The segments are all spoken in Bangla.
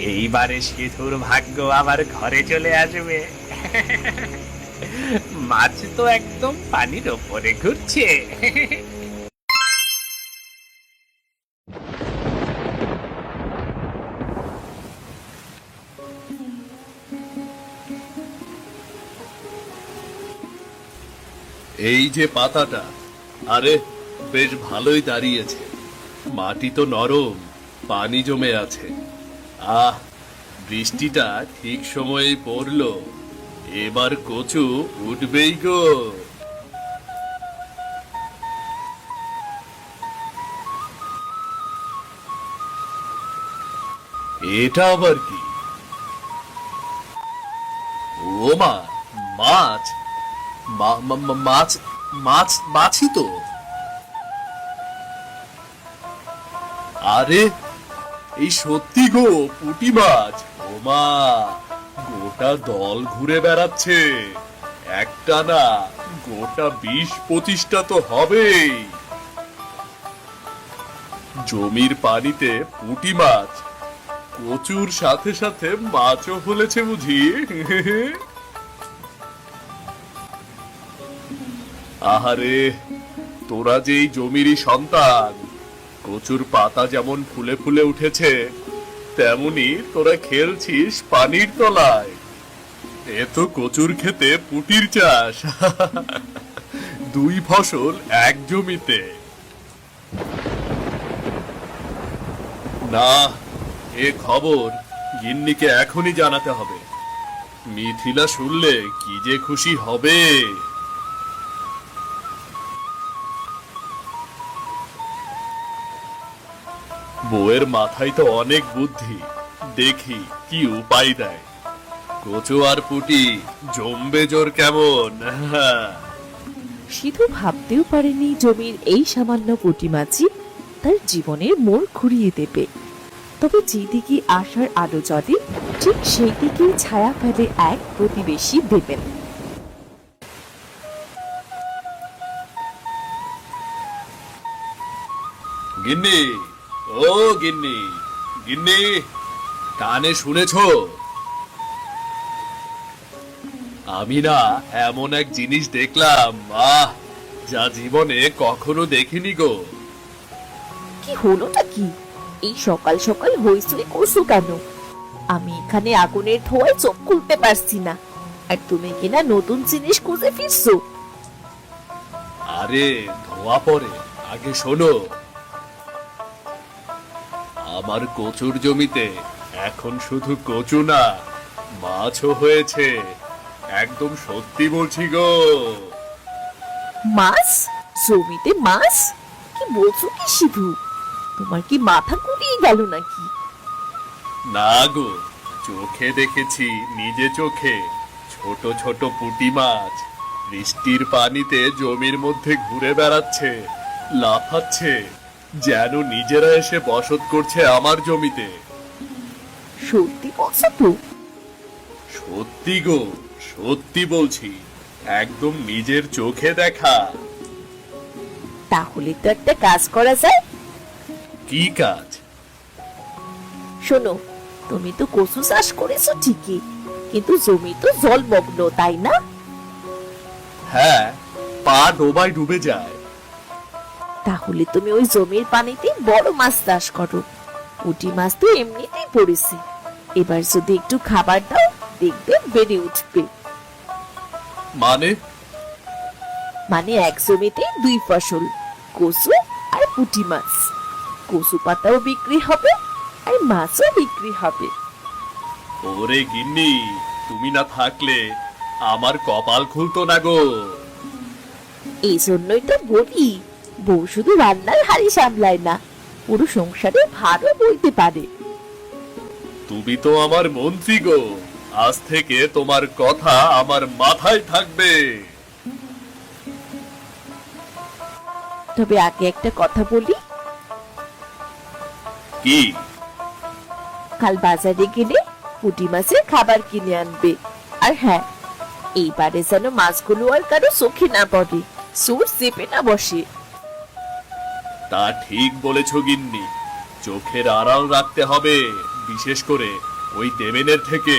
এইবারে সিধুর ভাগ্য আবার ঘরে চলে আসবে। মাছ তো একদম পানির ওপরে ঘুরছে। এই যে পাতাটা, আরে বেশ ভালোই দাঁড়িয়েছে। মাটি তো নরম, পানি জমে আছে। আহ, বৃষ্টিটা ঠিক সময়েই পড়লো। এবার কচু উঠবেই গো। এটা আবার কি? ও মা, মাছ! মাছ! মাছ! মাছই তো। আরে, এই সত্যি গো, পুঁটি মাছ! ও মা, গোটা দল ঘুরে বেড়াচ্ছে। একটা না, গোটা 20-25টা তো হবেই। জমির পানিতে পুঁটি মাছ, কচুর সাথে সাথে মাছও ফলেছে বুঝি। আহারে, তোরা যে এই জমিরই সন্তান। কচুর পাতা যেমন ফুলে ফুলে উঠেছে, তেমনি তোরা খেলছিস পানির তলায়। এ তো কচুর খেতে পুটির চাষ। 2 ফসল এক জমিতে। না, এ খবর গিন্নিকে এখনই জানাতে হবে। মিথিলা শুনলে কি যে খুশি হবে। বউয়ের মাথায় তো অনেক বুদ্ধি, দেখি কি উপায় দেয়। কচু আর পুটি জমবে জোর কেমন। সিধু ভাবতেও পারেনি জমির এই সামান্য পুঁটি মাছই তার জীবনের মোড় ঘুরিয়ে দেবে। তবে যেদিকে আশার আলো জ্বলে, ঠিক সেই দিকেই ছায়া ফেলে এক প্রতিবেশী দেবেন। গিন্নি, ও গিন্নি, গিন্নি, কানে শুনেছো? আমি না এমন এক জিনিস দেখলাম, যা জীবনে কখনো দেখিনি গো। কি হলোটা কি? এই সকাল সকাল হইচই করছো কেন? আমি এখানে আগুনের ধোঁয়ায় চোখ খুলতে পারছি না, আর তুমি কিনা নতুন জিনিস খুঁজে ফিরছো। আরে ধোয়া পড়ে, আগে শোনো। আমার কচুর জমিতে এখন শুধু কচু না, মাছও হয়েছে। একদম সত্যি বলছি গো। মাছ? জমিতে মাছ? কি বলছো কি সিধু? তোমার কি মাথা গুলিয়ে গেল নাকি? না গো, চোখে দেখেছি, নিজে চোখে। ছোট ছোট পুঁটি মাছ বৃষ্টির পানিতে জমির মধ্যে ঘুরে বেড়াচ্ছে, লাফাচ্ছে, যেন নিজেরা এসে বসত করছে আমার জমিতে। সত্যি বলছো তো? সত্যি গো, সত্যি বলছি, একদম নিজের চোখে দেখা। তাহলে তো একটা কাজ করা যায়। কি কাজ? শোনো, তুমি তো কচু চাষ করেছো ঠিকই, কিন্তু জমি তো জলমগ্ন, তাই না? হ্যাঁ, পা ডোবায় ডুবে যায়। তাহলে তুমি ওই জমির পানিতে বড় মাছ চাষ করো। পুঁটি মাছ তো এমনিতেই পড়েছে, এবার যদি একটু খাবার দাও, দেখবে বেড়ে উঠবে। মানে? মানে এক জমিতে 2 ফসল, কচু আর পুঁটি মাছ। কচু পাতাও বিক্রি হবে, আর মাছও বিক্রি হবে। ওরে গিন্নি, তুমি না থাকলে আমার কপাল খুলতো না গো। এই জন্যই তো বলি, বউ শুধু রান্নার হাড়ি সামলায় না, পুরো সংসারে ভারও বইতে পারে। তুমি তো আমার মন্ত্রী গো, আজ থেকে তোমার কথা আমার মাথায় থাকবে। তবে আগে একটা কথা বলি। কি? কাল বাজারে গেলে পুঁটি মাছের খাবার কিনে আনবে। আর হ্যাঁ, এইবারে যেন মাছগুলো আর কারো চোখে না পড়ে, সুর চেপে না বসে। তা ঠিক বলেছ গিন্নি, চোখের আড়াল রাখতে হবে, বিশেষ করে ওই দেবেনের থেকে।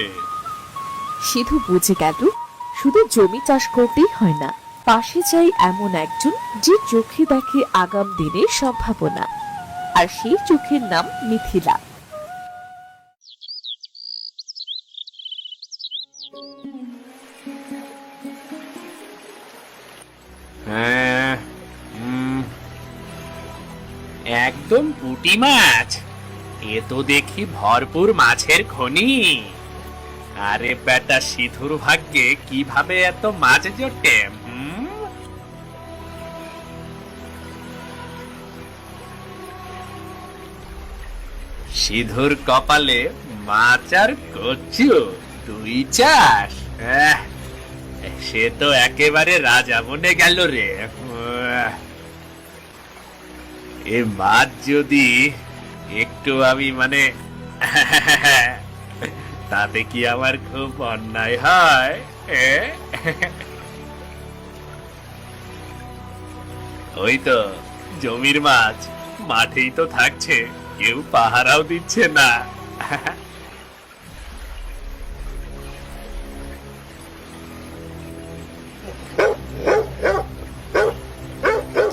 সিধু বুঝে গেল শুধু জমি চাষ করতেই হয় না, পাশে চাই এমন একজন যে চোখে দেখে আগাম দিনের সম্ভাবনা, আর সেই চোখের নাম মিথিলা। হ্যাঁ, একদম পুঁটি মাছ। এ তো দেখি ভরপুর মাছের খনি। আরে বেটা, সিধুর ভাগ্যে কিভাবে এত মাছ জোটে? সিধুর কপালে মাছ আর কচু দুই চাষ। সে তো একেবারে রাজা বনে গেল রে। এ মাছ যদি একটু আমি তাতে কি আমার খুব অন্যায় হয়? ওই তো জমির মাছ মাঠেই তো থাকছে, কেউ পাহারাও দিচ্ছে না।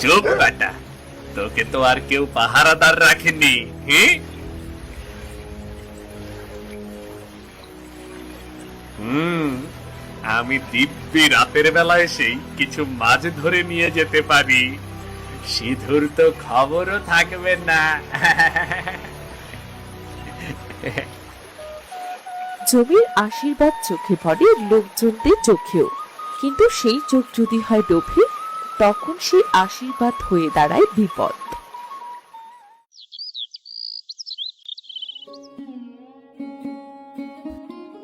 চুপ বেটা, তোকে তো আর কেউ পাহারাদার রাখেনি। আমি দিব্যি রাতের বেলা এসেই কিছু মাছ ধরে নিয়ে যেতে পারি। সিধুর তো খবরও থাকবে না। জমির আশীর্বাদ চোখে পড়ে লোকজনদের চোখেও, কিন্তু সেই চোখ যদি হয় লোভী, তখন সেই আশীর্বাদ হয়ে দাঁড়ায় বিপদ।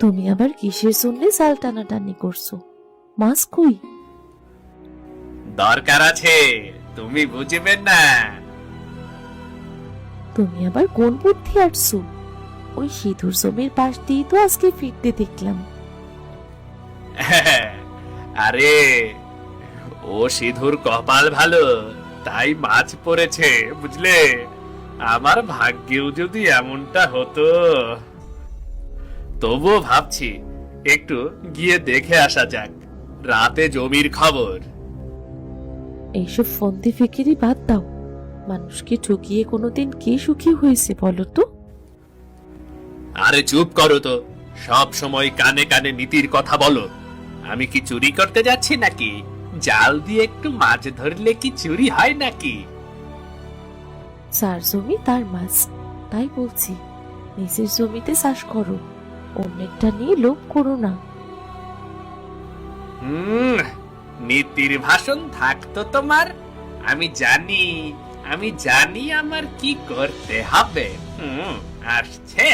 তুমি আবার কিসের জন্য জাল টানাটানি করছো? মাছ কই? দরকার আছে, তুমি বুঝবে না। তুমি আবার কোন বুদ্ধি আটছো? ওই সিধুর জমির পাশ দিয়ে তো আজকে ফিরতে দেখলাম। আরে ও সিধুর কপাল ভালো, তাই মাছ পড়েছে, বুঝলে? আমার ভাগ্যেও যদি এমনটা হতো। তবুও ভাবছি একটু গিয়ে দেখে আসা যাক, রাতে জমির খবর। এইসব ফন্দি ফিকিরি বাদ দাও। মানুষকে ঠকিয়ে কোনোদিন কে সুখী হয়েছে বলো তো? আরে চুপ করো তো, সব সময় কানে কানে নীতির কথা বলো। আমি কি চুরি করতে যাচ্ছি নাকি? জাল দিয়ে একটু মাছ ধরলে কি চুরি হয় নাকি? যার জমি তার মাছ, তাই বলছি নিজের জমিতে চাষ করো, অন্যেরটা নিয়ে লোভ করো না। নীতির ভাষণ থাকতো তোমার। আমি জানি আমার কি করতে হবে। আসছে।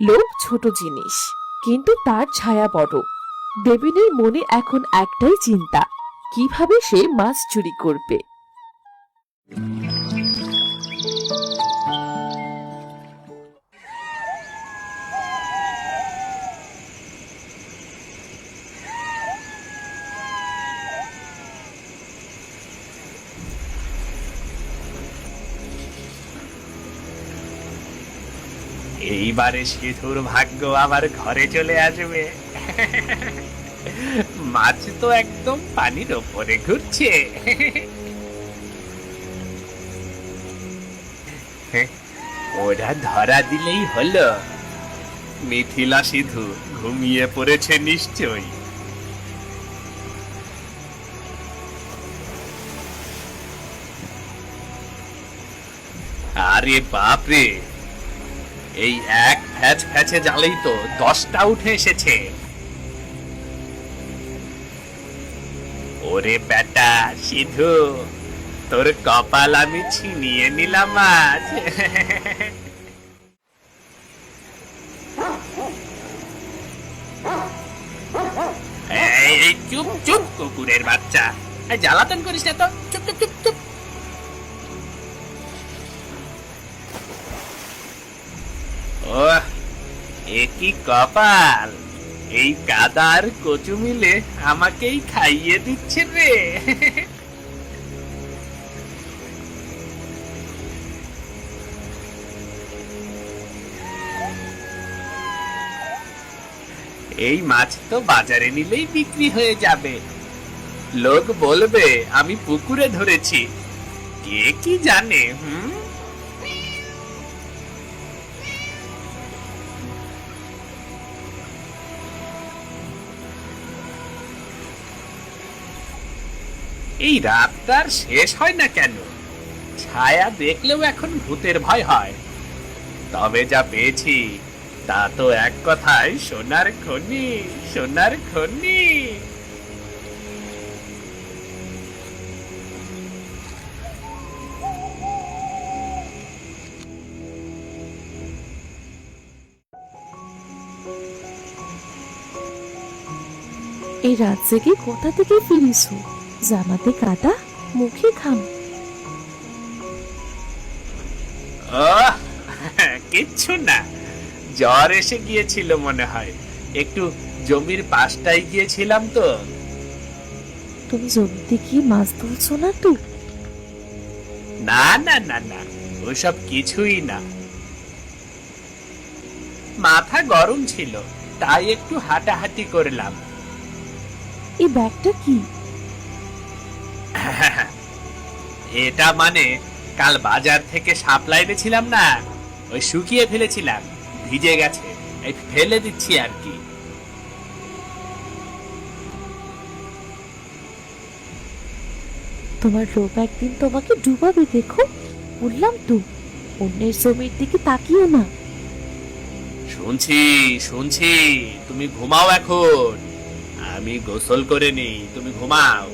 লোভ ছোট জিনিস, কিন্তু তার ছায়া বড়। দেবিনের মনে এখন একটাই চিন্তা, কিভাবে সে মাছ চুরি করবে। এইবারে সিধুর ভাগ্য আবার ঘরে চলে আসবে। মাছ তো একদম পানির ওপরে ঘুরছে। ওরা ধরা দিলেই হলো। মিথিলা সিধু ঘুমিয়ে পড়েছে নিশ্চয়ই। আরে বাপরে, এই এক ফ্যাচ ফ্যাচে জালেই তো 10টা উঠে এসেছে। ওরে বেটা সিধু, তোর কপাল আমি ছিনিয়ে নিলাম আজ। এই চুপ চুপ কুকুরের বাচ্চা, জ্বালাতন করিস না তো, চুপ চুপ চুপ চুপ। ও এ কি কপাল, এই কাদার কচু মিলে আমাকেই খাইয়ে দিচ্ছে রে। এই মাছ তো বাজারে নিলেই বিক্রি হয়ে যাবে। লোক বলবে আমি পুকুরে ধরেছি। কে কি জানে? এই রাতটার শেষ হয় না কেন? ছায়া দেখলেও এখন ভূতের ভয় হয়। তবে যা পেয়েছি তা তো এক কথায় সোনার খনি, সোনার খনি। এই রাত জেগে কোথা থেকে ফিরিস? জামাতে কাদা, মুখে ঘাম। আহ, কিচ্ছু না, জ্বর এসে গিয়েছিল মনে হয়। একটু জমির পাশটায় গিয়েছিলাম তো। তুমি জমিতে গিয়ে মাছ ধরছো না তো? না না না না, ওসব কিছুই না। মাথা গরম ছিল, তাই একটু হাঁটাহাঁটি করলাম। এই ব্যাগটা কি? এটা মানে কাল বাজার থেকে শাপলা এনেছিলাম না, ওই শুকিয়ে ফেলেছিলাম, ভিজে গেছে, এই ফেলে দিচ্ছি আর কি। তোমার রোগ একদিন তোমাকে ডুবাবে, দেখো বললাম তো। অন্যের জমির দিকে তাকিও না। শুনছি শুনছি, তুমি ঘুমাও এখন, আমি গোসল করে নিই, তুমি ঘুমাও।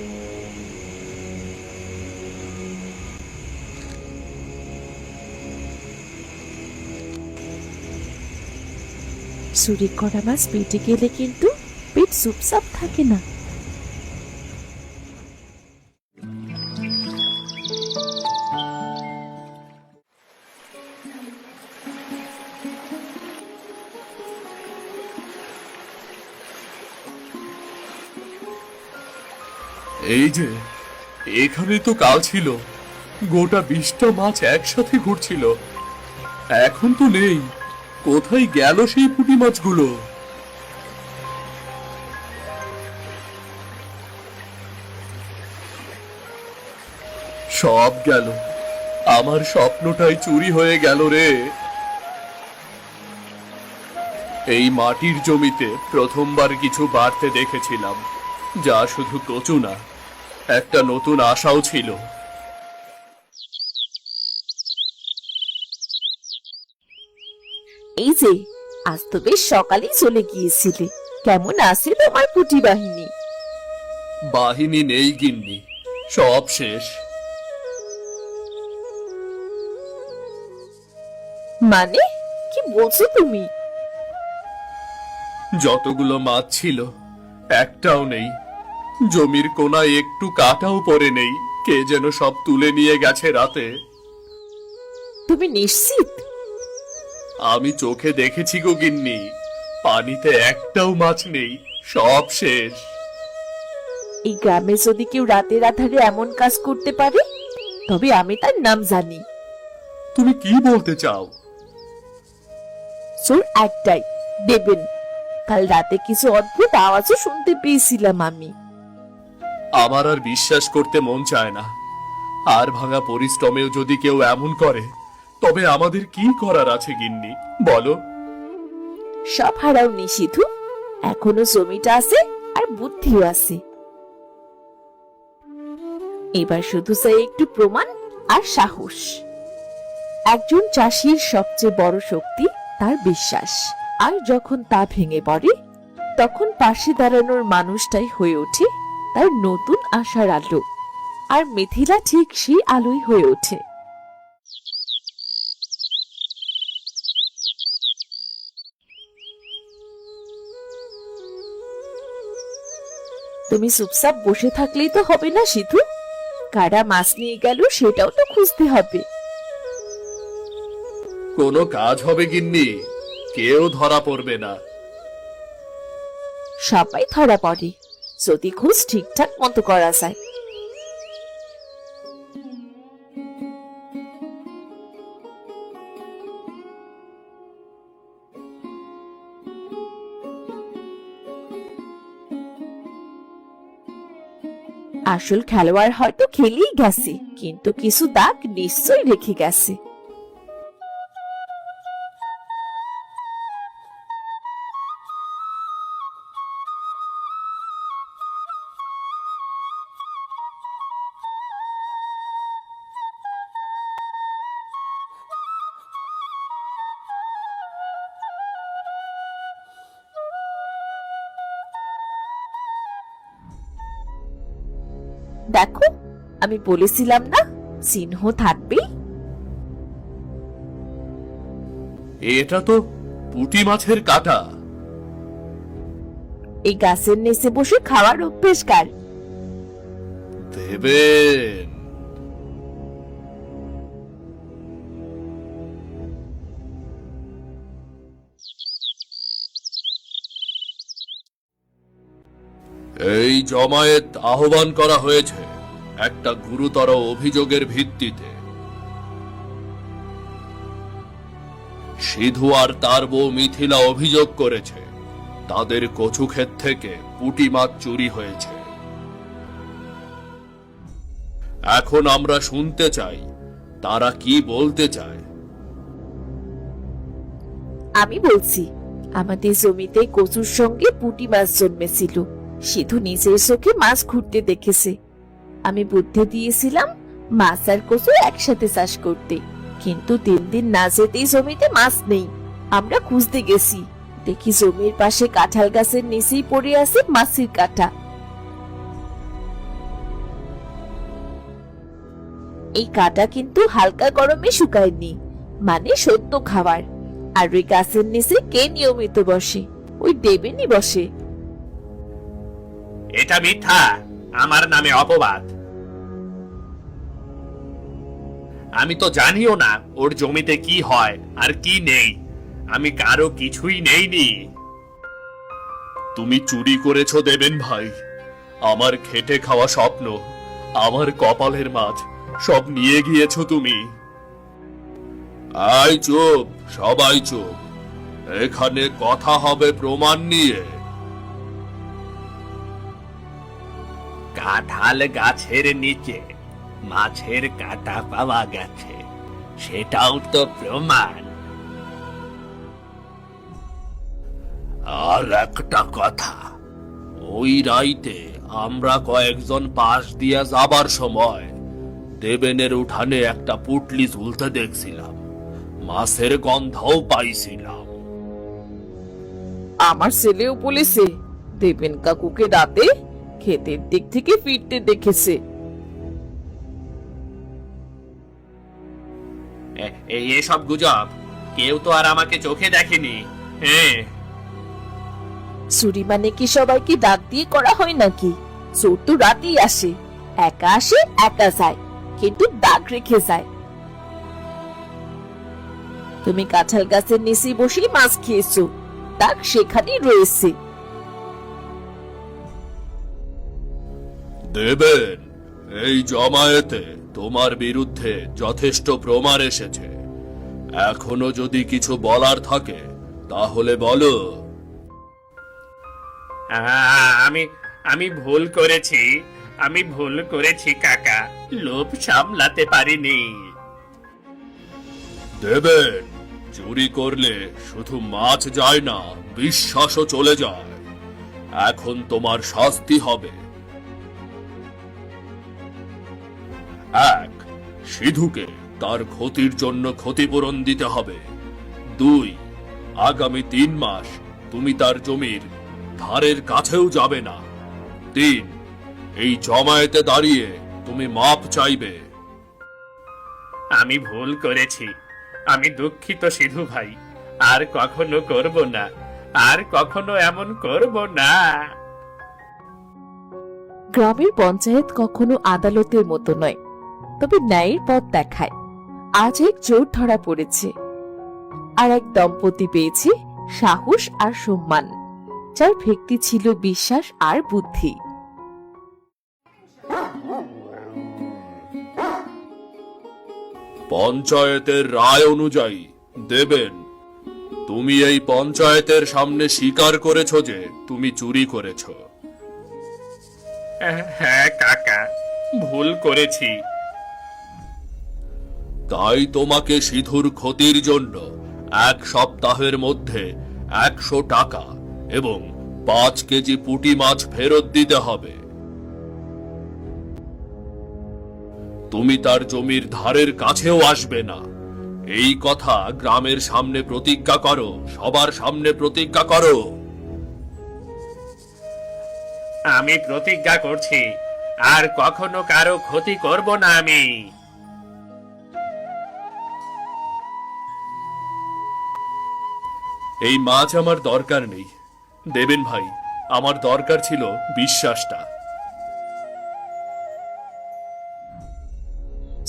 চুরি করা মাছ পেটে গেলে কিন্তু পেট চুপচাপ থাকে না। এই যে, এখানে তো কাল ছিল গোটা 20টা মাছ একসাথে ঘুরছিল। এখন তো নেই। কোথায় গেল সেই পুঁটি মাছগুলো? সব গেল, আমার স্বপ্নটাই চুরি হয়ে গেল রে। এই মাটির জমিতে প্রথমবার কিছু বাড়তে দেখেছিলাম, যা শুধু কচু না, একটা নতুন আশাও ছিল। এই যে, আজ তো বেশ সকালেই চলে গিয়েছিলে। কেমন আছে তোমার পুঁটি বাহিনী? বাহিনী নেই গিন্নি, সব শেষ। মানে কি বলছো তুমি? যতগুলো মাছ ছিল একটাও নেই। জমির কোনায় একটু কাটাও পড়ে নেই, কে যেন সব তুলে নিয়ে গেছে রাতে। তুমি নিশ্চিত? আমি চোখে দেখেছি গো গিন্নি, পানিতে একটাও মাছ নেই, সব শেষ। এই গ্রামে যদি কেউ রাতের আধারে এমন কাজ করতে পারে, তবে আমি তার নাম জানি। তুমি কি বলতে চাও? চোর একটাই, দেবেন। কাল রাতে কিছু অদ্ভুত আওয়াজও শুনতে পেয়েছিলাম আমি। আমার আর বিশ্বাস করতে মন চায় না। আর ভাঙা পরিশ্রমেও যদি কেউ এমন করে, তবে আমাদের কি করার আছে গিন্নি, বলো? সব হারাওনি সিধু, এখনো জমিটা আছে আর বুদ্ধিও আছে। এবার শুধু চাই একটু প্রমাণ আর সাহস। একজন চাষির সবচেয়ে বড় শক্তি তার বিশ্বাস, আর যখন তা ভেঙে পড়ে, তখন পাশে দাঁড়ানোর মানুষটাই হয়ে ওঠে তার নতুন আশার আলো। আর মিথিলা ঠিক সেই আলোই হয়ে ওঠে। তুমি চুপচাপ বসে থাকলেই তো হবে না সিধু, কারা মাছ নিয়ে গেল সেটাও তো খুঁজতে হবে। কোনো কাজ হবে গিন্নি, কেউ ধরা পড়বে না। সবাই ধরা পড়ে যদি খোঁজ ঠিকঠাক মতো করা যায়। আসল খেলোয়াড় হয়তো খেলেই গেছে, কিন্তু কিছু দাগ নিশ্চয়ই রেখে গেছে। দেখো, আমি বলেছিলাম না চিহ্ন থাকবেই। এটা তো পুঁটি মাছের কাঁটা। এই গাছের নিচে বসে খাওয়ার অভ্যেস কার? দেবেন। এই জমায়েত আহ্বান করা হয়েছে একটা গুরুতর অভিযোগের ভিত্তিতে। সিধু আর তার বউ মিথিলা অভিযোগ করেছে তাদের কচু ক্ষেত থেকে পুঁটি মাছ চুরি হয়েছে। এখন আমরা শুনতে চাই তারা কি বলতে চায়। আমি বলছি, আমাদের জমিতে কচুর সঙ্গে পুঁটি মাছ জন্মেছিল। সিধু নিজের চোখে মাছ ঘুরতে দেখেছে। আমি বুদ্ধি দিয়েছিলাম মাছ আর কচু একসাথে চাষ করতে, কিন্তু 3 দিন না যেতেই জমিতে মাছ নেই। আমরা খুঁজতে গেছি, দেখি জমির পাশে কাঁঠাল গাছের নিচেই পড়ে আছে মাছের কাঁটা। এই কাঁটা কিন্তু হালকা গরমে শুকায়নি, মানে সত্য খাবার। আর ওই গাছের নিচে কে নিয়মিত বসে? ওই দেবেনই বসে। এটা মিথ্যা, আমার নামে অপবাদ। আমি তো জানিও না ওর জমিতে কি হয় আর কি নেই। আমি কারো কিছুই নেইনি। তুমি চুরি করেছো দেবেন ভাই। আমার খেটে খাওয়া স্বপ্ন, আমার কপালের মাছ সব নিয়ে গিয়েছো তুমি। আই চুপ, সবাই চুপ। এখানে কথা হবে প্রমাণ নিয়ে। কাঁঠাল গাছের নিচে মাছের কাঁটা পাওয়া গেছে, সেটাও তো প্রমাণ। আর একটা কথা, ওই রাইতে আমরা কয়েকজন পাশ দিয়ে যাবার সময় দেবেনের উঠানে একটা পুটলি ঝুলতে দেখছিলাম, মাছের গন্ধও পাইছিলাম। আমার ছেলেও বলেছে দেবেন কাকুকে রাতে ক্ষেতের দিক থেকে ফিরতে দেখেছে। এসব গুজব, কেউ তো আর আমাকে চোখে দেখেনি। হ্যাঁ, চুরি মানে কি সবাইকে ডাক দিয়ে করা হয় নাকি? চোর তো রাতেই আসে, একা আসে একা যায়, কিন্তু দাগ রেখে যায়। তুমি কাঁঠাল গাছের নিচে বসে মাছ খেয়েছো, দাগ সেখানেই রয়েছে। দেবেন, এই জমায়েতে তোমার বিরুদ্ধে যথেষ্ট প্রমাণ এসেছে। এখনো যদি কিছু বলার থাকে তাহলে বলো। আমি আমি ভুল করেছি। আমি ভুল করেছি কাকা, লোভ সামলাতে পারিনি। দেবেন, চুরি করলে শুধু মাছ যায় না, বিশ্বাসও চলে যায়। এখন তোমার শাস্তি হবে। 1, সিধুকে তার ক্ষতির জন্য ক্ষতিপূরণ দিতে হবে। 2, আগামী 3 মাস তুমি তার জমির ধারের কাছেও যাবে না। 3, এই জমায়েতে দাঁড়িয়ে তুমি মাপ চাইবে। আমি ভুল করেছি, আমি দুঃখিত সিধু ভাই। আর কখনো করব না, আর কখনো এমন করব না। গ্রামের পঞ্চায়েত কখনো আদালতের মতো নয়, তবে ন্যায়ের পথ দেখায়। আজ এক চোর ধরা পড়েছে, আর এক দম্পতি পেয়েছে সাহস আর সম্মান, যার ভিত্তি ছিল বিশ্বাস আর বুদ্ধি। পঞ্চায়েতের রায় অনুযায়ী দেবেন, তুমি এই পঞ্চায়েতের সামনে স্বীকার করেছো যে তুমি চুরি করেছো। হ্যাঁ কাকা, ভুল করেছি। তাই তোমাকে সিধুর ক্ষতির জন্য 1 সপ্তাহের মধ্যে 100 টাকা এবং 5 কেজি পুঁটি মাছ ফেরত দিতে হবে। তুমি তার জমির ধারের কাছেও আসবে না। এই কথা গ্রামের সামনে প্রতিজ্ঞা করো, সবার সামনে প্রতিজ্ঞা করো। আমি প্রতিজ্ঞা করছি, আর কখনো কারো ক্ষতি করব না আমি। এই মাছ আমার দরকার নেই দেবেন ভাই, আমার দরকার ছিল বিশ্বাসটা।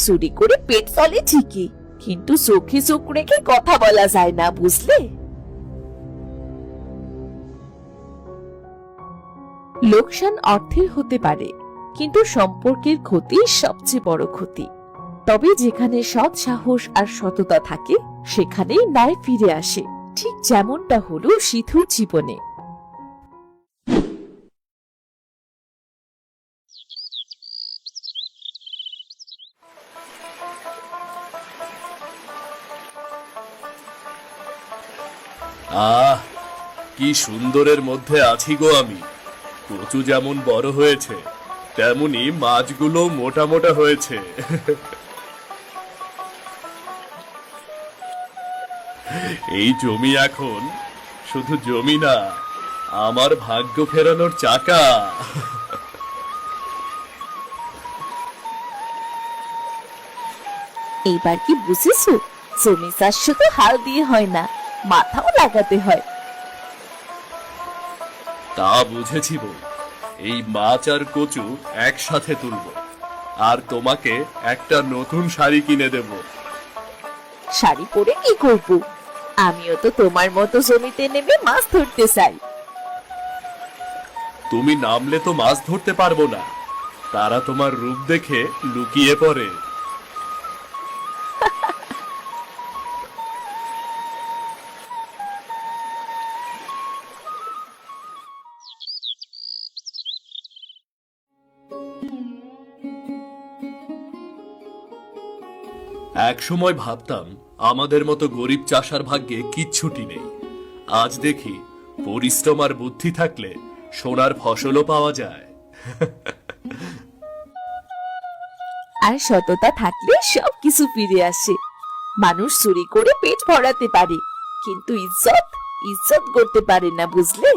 চুরি করে পেট চলে ঠিকই, কিন্তু চোখে চোখ রেখে কথা বলা যায় না, বুঝলে? লোকসান অর্থের হতে পারে, কিন্তু সম্পর্কের ক্ষতি সবচেয়ে বড় ক্ষতি। তবে যেখানে সৎ সাহস আর সততা থাকে, সেখানেই ন্যায় ফিরে আসে, ঠিক যেমনটা হলো সিধুর জীবনে। আহ, কি সুন্দরের মধ্যে আছি গো আমি। কচু যেমন বড় হয়েছে, তেমনি মাছগুলো মোটা মোটা হয়েছে। এই জমি এখন শুধু জমি না, আমার ভাগ্য ফেরানোর চাকা। এইবার কি বুঝেছো? জমি চাষ শুধু হাল দিয়ে হয় না, মাথাও লাগাতে হয়। তা বুঝেছি বউ। এই মাছ আর কচু একসাথে তুলবো, আর তোমাকে একটা নতুন শাড়ি কিনে দেব। শাড়ি পরে কি করব? আমিও তো তোমার মতো জমিতে নেমে মাছ ধরতে চাই। তুমি নামলে তো মাছ ধরতে পারবো না, তারা তোমার রূপ দেখে লুকিয়ে পড়ে। এক সময় ভাবতাম আমাদের মতো গরিব চাষার ভাগ্যে কিচ্ছুটি নেই। আজ দেখি পরিশ্রম আর বুদ্ধি থাকলে সোনার ফসলও পাওয়া যায়। আর সততা থাকলে সবকিছু ফিরে আসে। মানুষ চুরি করে পেট ভরাতে পারে, কিন্তু ইজ্জত ইজ্জত করতে পারে না, বুঝলে?